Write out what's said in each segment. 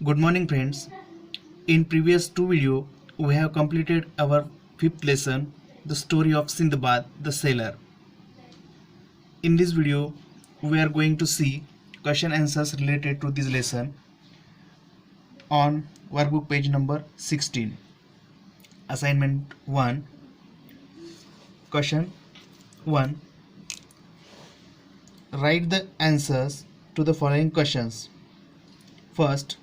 Good morning friends. In previous two video we have completed our fifth lesson, the story of Sindbad the sailor. In this video we are going to see question answers related to this lesson on workbook page number 16. Assignment 1. Question 1. Write the answers to the following questions. First,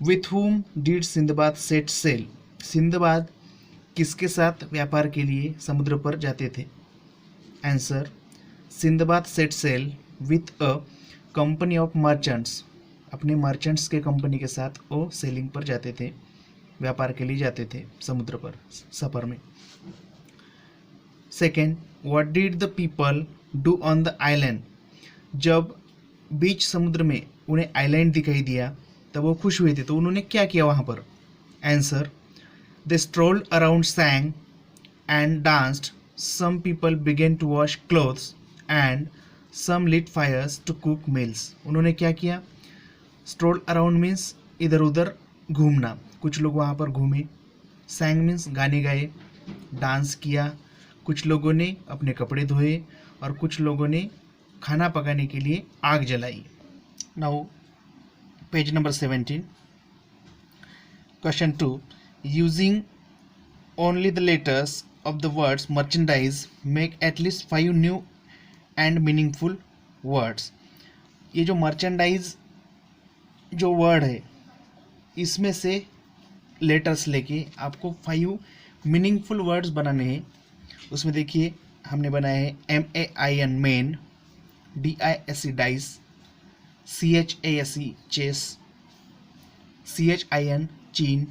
with whom did Sinbad set sail? Sinbad किसके साथ व्यापार के लिए समुद्र पर जाते थे? Answer, Sinbad set sail with a company of merchants. अपने मर्चेंट्स के कंपनी के साथ वो सेलिंग पर जाते थे, व्यापार के लिए जाते थे समुद्र पर सफ़र में. Second, what did the people do on the island? जब बीच समुद्र में उन्हें आइलैंड दिखाई दिया तब वो खुश हुए थे, तो उन्होंने क्या किया वहाँ पर? Answer, they strolled around sang and danced, some people began to wash clothes and some lit fires to cook meals. उन्होंने क्या किया? स्ट्रोल अराउंड मीन्स इधर उधर घूमना, कुछ लोग वहाँ पर घूमे. सैंग मीन्स गाने गाए, डांस किया, कुछ लोगों ने अपने कपड़े धोए और कुछ लोगों ने खाना पकाने के लिए आग जलाई. Now page number 17. Question 2. Using only the letters of the words merchandise, make at least 5 new and meaningful words. ये जो merchandise जो वर्ड है इसमें से लेटर्स लेके आपको 5 मीनिंगफुल वर्ड्स बनाने हैं. उसमें देखिए हमने बनाया है MAIN main, DISE dice, CHASE chase, CHIN chin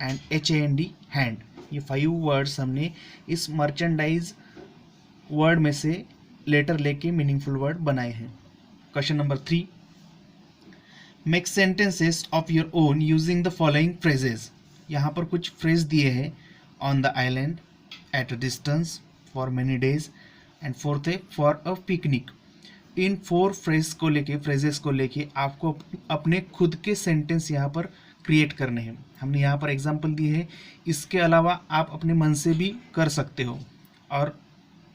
and HAND hand. ये 5 वर्ड्स हमने इस मर्चेंडाइज वर्ड में से लेटर लेके मीनिंगफुल वर्ड बनाए हैं. Question number 3. Make sentences of your own using the following phrases. यहाँ पर कुछ फ्रेज दिए हैं. On the island, at a distance, for many days and fourth है फॉर अ पिकनिक. इन 4 फ्रेजेस को लेके आपको अपने खुद के सेंटेंस यहाँ पर क्रिएट करने हैं. हमने यहाँ पर एग्जांपल दिए हैं, इसके अलावा आप अपने मन से भी कर सकते हो और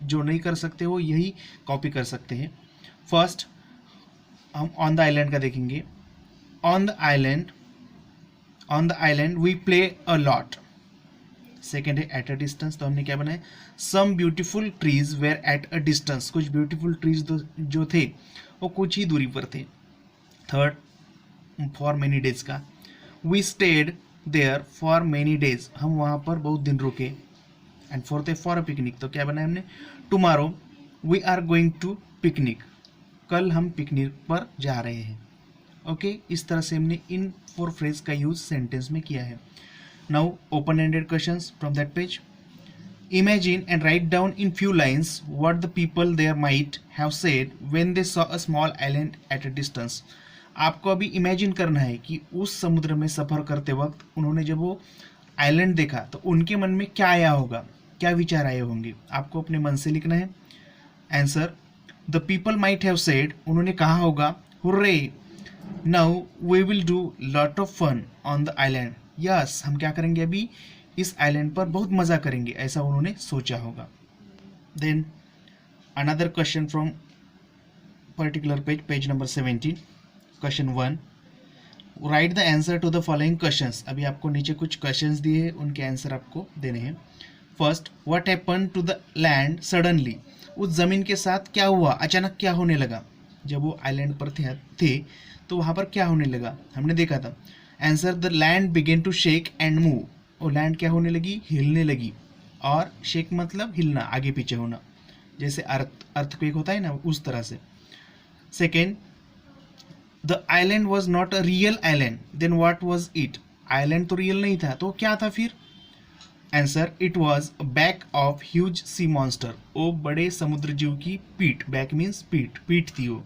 जो नहीं कर सकते हो यही कॉपी कर सकते हैं. फर्स्ट हम ऑन द आइलैंड का देखेंगे. On the island we play a lot. Second है एट अ डिस्टेंस, तो हमने क्या बनाया? Some beautiful trees were at a distance. कुछ ब्यूटीफुल ट्रीज जो थे वो कुछ ही दूरी पर थे. थर्ड फॉर मेनी डेज का, we stayed there for many days, हम वहाँ पर बहुत दिन रुके. एंड फोर्थ है फॉर अ पिकनिक, तो क्या बनाया हमने? Tomorrow we are going to picnic, कल हम पिकनिक पर जा रहे हैं. ओके, इस तरह से हमने इन 4 फ्रेज का यूज सेंटेंस में किया है. Now open-ended questions from that page. Imagine and write down in few lines what the people there might have said when they saw a small island at a distance. आपको अभी imagine करना है कि उस समुद्र में सफ़र करते वक्त उन्होंने जब वो आइलैंड देखा तो उनके मन में क्या आया होगा, क्या विचार आए होंगे. आपको अपने मन से लिखना है. Answer, the people might have said, उन्होंने कहा होगा, hurray, now we will do lot of fun on the island. Yes, हम क्या करेंगे अभी इस आइलैंड पर बहुत मज़ा करेंगे, ऐसा उन्होंने सोचा होगा. Then another question from particular page number 17. Question 1. Write the answer to the following questions. अभी आपको नीचे कुछ क्वेश्चंस दिए हैं, उनके आंसर आपको देने हैं. First, what happen to the land suddenly. उस ज़मीन के साथ क्या हुआ, अचानक क्या होने लगा? जब वो आइलैंड पर थे तो वहाँ पर क्या होने लगा, हमने देखा था. Answer, the land began to shake and move. और लैंड क्या होने लगी? हिलने लगी. और शेक मतलब हिलना, आगे पीछे होना, जैसे अर्थक्वेक होता है ना, उस तरह से. Second, the island was not a real island, then what was it. Island तो रियल नहीं था, तो क्या था फिर? Answer, it was back of huge sea monster. वो बड़े समुद्र जीव की पीठ, बैक मीन्स पीठ थी वो,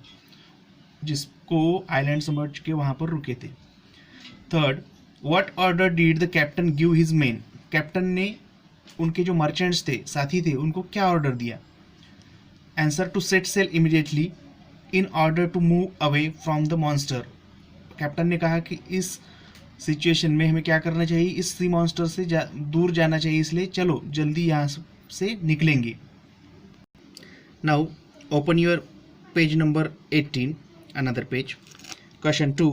जिसको आइलैंड समझ के वहाँ पर रुके थे. Third, what order did the captain give his main. Captain ने उनके जो मर्चेंट्स थे, साथी थे, उनको क्या ऑर्डर दिया? Answer, to set sail immediately in order to move away from the monster. Captain ने कहा कि इस सिचुएशन में हमें क्या करना चाहिए, इस सी मॉन्स्टर से दूर जाना चाहिए, इसलिए चलो जल्दी यहाँ से निकलेंगे. Now open your page number 18, another page. Question 2,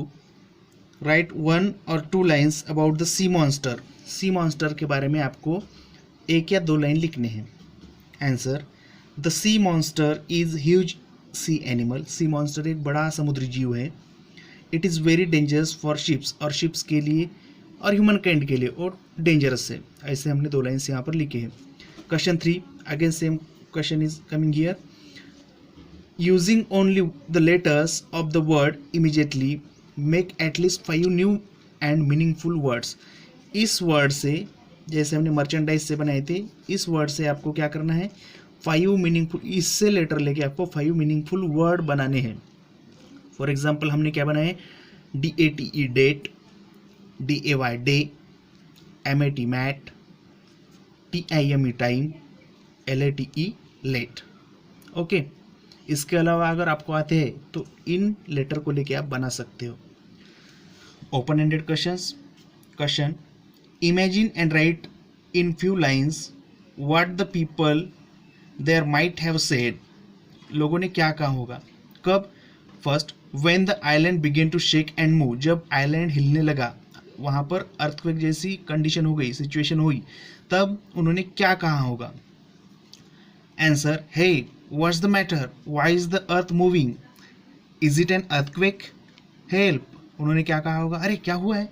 right 1 or 2 lines about the sea monster. Sea monster के बारे में आपको 1 या 2 लाइन लिखने हैं. Answer, the sea monster is huge sea animal. Sea monster एक बड़ा समुद्री जीव है. It is very dangerous for ships, और शिप्स के लिए और ह्यूमन काइंड के लिए, और डेंजरस है. ऐसे हमने 2 लाइन्स यहाँ पर लिखे हैं. Question 3, again same question is coming here. Using only the letters of the word immediately make at least 5 new and meaningful words. इस वर्ड से, जैसे हमने मर्चेंडाइज से बनाए थे, इस वर्ड से आपको क्या करना है, 5 मीनिंगफुल, इससे लेटर लेके आपको 5 मीनिंगफुल वर्ड बनाने हैं. फॉर एग्जाम्पल हमने क्या बनाए, DATE date, DAY day, MAT mat, TIME time, LATE late. Okay. इसके अलावा अगर आपको आते हैं तो इन लेटर को लेके आप बना सकते हो. Open ended questions. Question, imagine and write in few lines what the people there might have said. लोगों ने क्या कहा होगा, कब. First, when the island began to shake and move. जब आइलैंड हिलने लगा, वहाँ पर अर्थक्वेक जैसी कंडीशन हो गई, सिचुएशन हुई, तब उन्होंने क्या कहा होगा. Answer, hey what's the matter, why is the earth moving, is it an earthquake, help. उन्होंने क्या कहा होगा, अरे क्या हुआ है,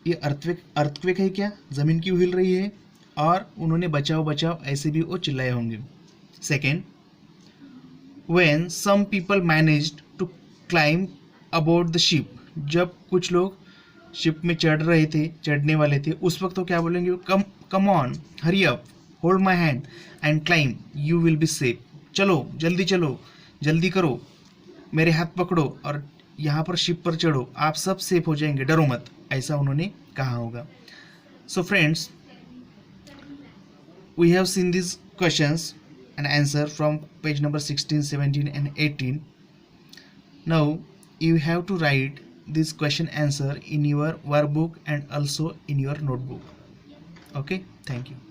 ये अर्थक्वेक है क्या, ज़मीन क्यों हिल रही है. और उन्होंने बचाओ बचाओ ऐसे भी वो चिल्लाए होंगे. Second, when some people managed to climb aboard the ship. जब कुछ लोग शिप में चढ़ने वाले थे, उस वक्त तो क्या बोलेंगे, come on, hurry up, hold my hand and climb, you will be safe. चलो जल्दी करो, मेरे हाथ पकड़ो और यहाँ पर शिप पर चढ़ो, आप सब सेफ हो जाएंगे, डरो मत, ऐसा उन्होंने कहा होगा. So friends, we have seen these questions and answer from page number 16, 17 and 18. Now you have to write this question answer in your workbook and also in your notebook. Okay, thank you.